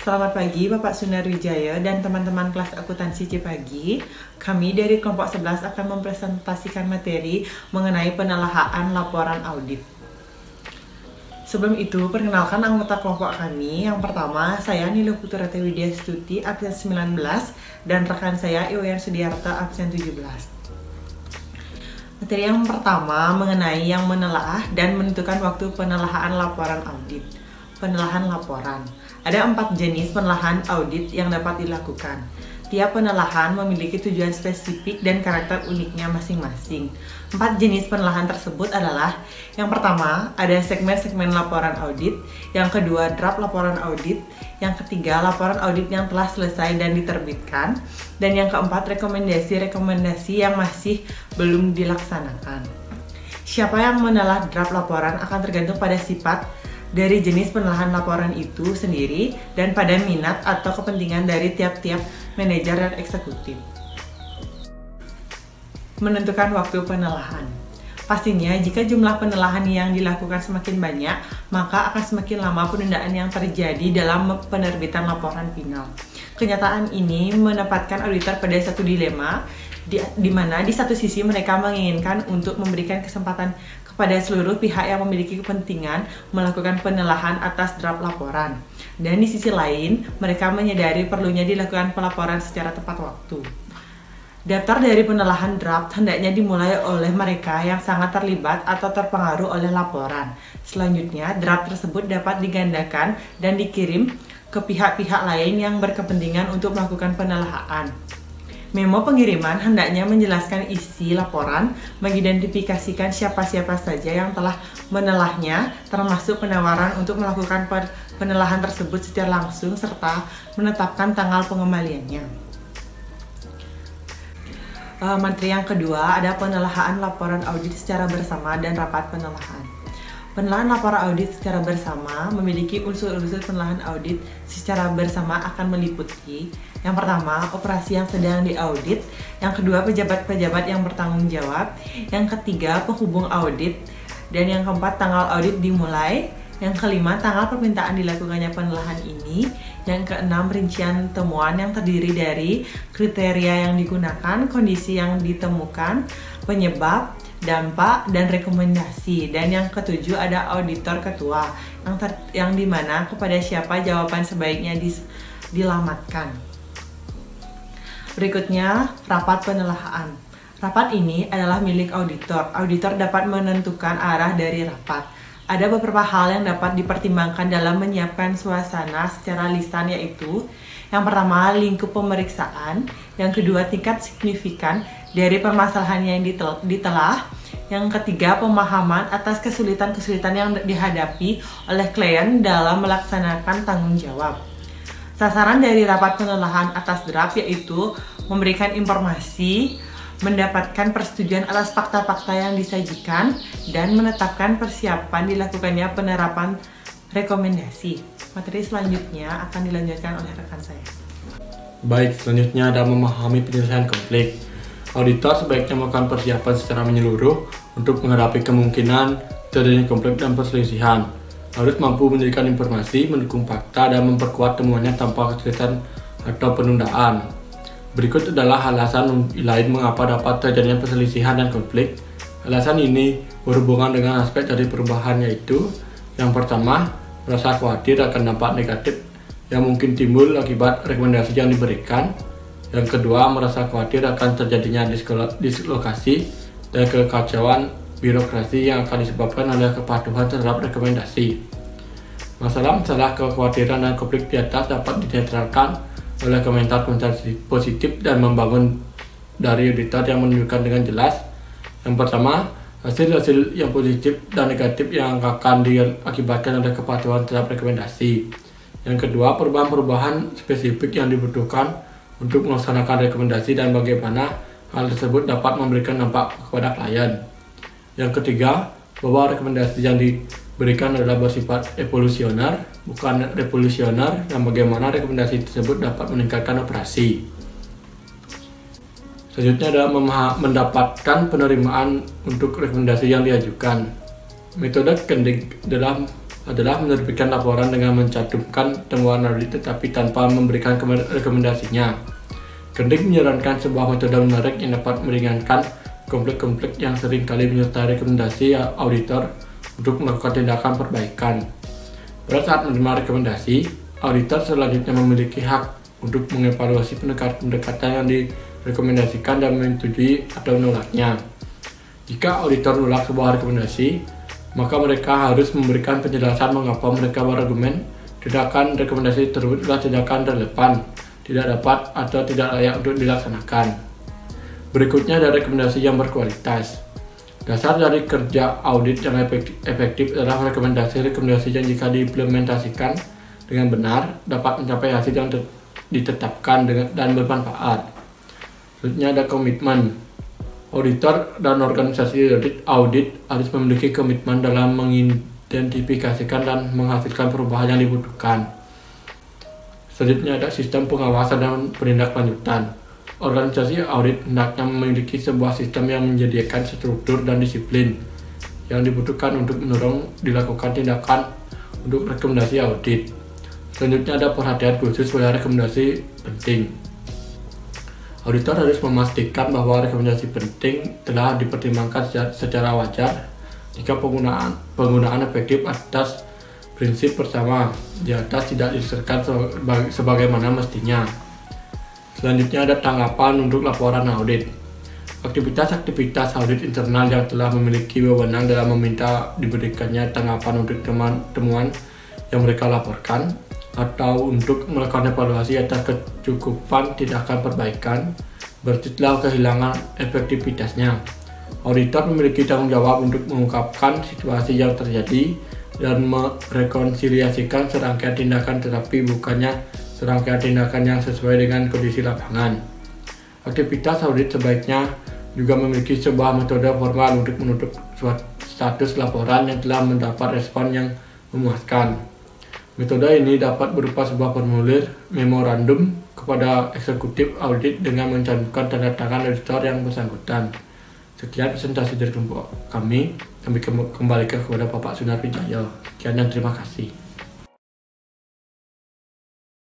Selamat pagi Bapak Sunarwijaya dan teman-teman kelas akuntansi Cipagi. Kami dari kelompok 11 akan mempresentasikan materi mengenai penelaahan laporan audit. Sebelum itu, perkenalkan anggota kelompok kami. Yang pertama, saya Nilo Puturate Widya Stuti, absen 19, dan rekan saya Iwayan Sudiarta, absen 17. Materi yang pertama mengenai yang menelaah dan menentukan waktu penelaahan laporan audit. Penelaahan laporan. Ada 4 jenis penelaahan audit yang dapat dilakukan. Tiap penelaahan memiliki tujuan spesifik dan karakter uniknya masing-masing. 4 jenis penelaahan tersebut adalah: yang pertama, ada segmen-segmen laporan audit, yang kedua, draft laporan audit, yang ketiga, laporan audit yang telah selesai dan diterbitkan, dan yang keempat, rekomendasi-rekomendasi yang masih belum dilaksanakan. Siapa yang menelah draft laporan akan tergantung pada sifat dari jenis penelaahan laporan itu sendiri dan pada minat atau kepentingan dari tiap-tiap manajer dan eksekutif. Menentukan waktu penelaahan. Pastinya jika jumlah penelaahan yang dilakukan semakin banyak, maka akan semakin lama penundaan yang terjadi dalam penerbitan laporan final. Kenyataan ini menempatkan auditor pada satu dilema, di mana di satu sisi mereka menginginkan untuk memberikan kesempatan kepada seluruh pihak yang memiliki kepentingan melakukan penelaahan atas draft laporan. Dan di sisi lain, mereka menyadari perlunya dilakukan pelaporan secara tepat waktu. Daftar dari penelaahan draft hendaknya dimulai oleh mereka yang sangat terlibat atau terpengaruh oleh laporan. Selanjutnya, draft tersebut dapat digandakan dan dikirim ke pihak-pihak lain yang berkepentingan untuk melakukan penelaahan. Memo pengiriman hendaknya menjelaskan isi laporan, mengidentifikasikan siapa-siapa saja yang telah menelahnya, termasuk penawaran untuk melakukan penelaahan tersebut secara langsung, serta menetapkan tanggal pengembaliannya. Materi yang kedua ada penelaahan laporan audit secara bersama dan rapat penelaahan. Penelaahan laporan audit secara bersama memiliki unsur-unsur penelaahan audit secara bersama akan meliputi: yang pertama, operasi yang sedang diaudit, yang kedua, pejabat-pejabat yang bertanggung jawab, yang ketiga, penghubung audit, dan yang keempat, tanggal audit dimulai, yang kelima, tanggal permintaan dilakukannya penelaahan ini, yang keenam, rincian temuan yang terdiri dari kriteria yang digunakan, kondisi yang ditemukan, penyebab, dampak, dan rekomendasi, dan yang ketujuh ada auditor ketua yang dimana kepada siapa jawaban sebaiknya dilamatkan. Berikutnya, rapat penelaahan. Rapat ini adalah milik auditor. Auditor dapat menentukan arah dari rapat. Ada beberapa hal yang dapat dipertimbangkan dalam menyiapkan suasana secara lisan, yaitu: yang pertama, lingkup pemeriksaan, yang kedua, tingkat signifikan dari permasalahan yang ditelah, yang ketiga, pemahaman atas kesulitan-kesulitan yang dihadapi oleh klien dalam melaksanakan tanggung jawab. Sasaran dari rapat penelaahan atas draft yaitu memberikan informasi, mendapatkan persetujuan atas fakta-fakta yang disajikan, dan menetapkan persiapan dilakukannya penerapan rekomendasi. Materi selanjutnya akan dilanjutkan oleh rekan saya. Baik, selanjutnya ada memahami penyelesaian konflik. Auditor sebaiknya melakukan persiapan secara menyeluruh untuk menghadapi kemungkinan terjadinya konflik dan perselisihan. Harus mampu memberikan informasi, mendukung fakta, dan memperkuat temuannya tanpa kesulitan atau penundaan. Berikut adalah alasan lain mengapa dapat terjadinya perselisihan dan konflik. Alasan ini berhubungan dengan aspek dari perubahan, yaitu: yang pertama, merasa khawatir akan dampak negatif yang mungkin timbul akibat rekomendasi yang diberikan. Yang kedua, merasa khawatir akan terjadinya dislokasi dan kekacauan birokrasi yang akan disebabkan oleh kepatuhan terhadap rekomendasi. Masalah-masalah kekhawatiran dan konflik di atas dapat dinetralkan oleh komentar-komentar positif dan membangun dari auditor yang menunjukkan dengan jelas: yang pertama, hasil-hasil yang positif dan negatif yang akan diakibatkan oleh kepatuhan terhadap rekomendasi. Yang kedua, perubahan-perubahan spesifik yang dibutuhkan untuk melaksanakan rekomendasi dan bagaimana hal tersebut dapat memberikan dampak kepada klien. Yang ketiga, bahwa rekomendasi yang diberikan adalah bersifat evolusioner, bukan revolusioner, dan bagaimana rekomendasi tersebut dapat meningkatkan operasi. Selanjutnya adalah mendapatkan penerimaan untuk rekomendasi yang diajukan. Metode kending adalah adalah menerbitkan laporan dengan mencantumkan temuan audit tetapi tanpa memberikan rekomendasinya. Kedik menyarankan sebuah metode menarik yang dapat meringankan konflik-konflik yang sering kali menyertai rekomendasi auditor untuk melakukan tindakan perbaikan. Pada saat menerima rekomendasi, auditor selanjutnya memiliki hak untuk mengevaluasi pendekatan yang direkomendasikan dan menyetujui atau menolaknya. Jika auditor menolak sebuah rekomendasi, maka mereka harus memberikan penjelasan mengapa mereka berargumen tindakan rekomendasi tersebut adalah tindakan relevan, tidak dapat atau tidak layak untuk dilaksanakan. Berikutnya ada rekomendasi yang berkualitas. Dasar dari kerja audit yang efektif adalah rekomendasi-rekomendasi yang jika diimplementasikan dengan benar dapat mencapai hasil yang ditetapkan dan bermanfaat. Selanjutnya ada komitmen. Auditor dan organisasi audit harus memiliki komitmen dalam mengidentifikasikan dan menghasilkan perubahan yang dibutuhkan. Selanjutnya ada sistem pengawasan dan penindaklanjutan. Organisasi audit hendaknya memiliki sebuah sistem yang menyediakan struktur dan disiplin yang dibutuhkan untuk mendorong dilakukan tindakan untuk rekomendasi audit. Selanjutnya ada perhatian khusus pada rekomendasi penting. Auditor harus memastikan bahwa rekomendasi penting telah dipertimbangkan secara wajar jika penggunaan efektif atas prinsip pertama di atas tidak diserahkan sebagaimana mestinya. Selanjutnya ada tanggapan untuk laporan audit. Aktivitas-aktivitas audit internal yang telah memiliki wewenang dalam meminta diberikannya tanggapan untuk temuan yang mereka laporkan atau untuk melakukan evaluasi atas kecukupan tindakan perbaikan berarti telah kehilangan efektivitasnya. Auditor memiliki tanggung jawab untuk mengungkapkan situasi yang terjadi dan merekonsiliasikan serangkaian tindakan tetapi bukannya serangkaian tindakan yang sesuai dengan kondisi lapangan. Aktivitas audit sebaiknya juga memiliki sebuah metode formal untuk menutup status laporan yang telah mendapat respon yang memuaskan. Metode ini dapat berupa sebuah formulir memorandum kepada eksekutif audit dengan mencantumkan tanda tangan auditor yang bersangkutan. Sekian presentasi dari kelompok kami kembalikan kepada Bapak Sunar Wijaya. Sekian dan terima kasih.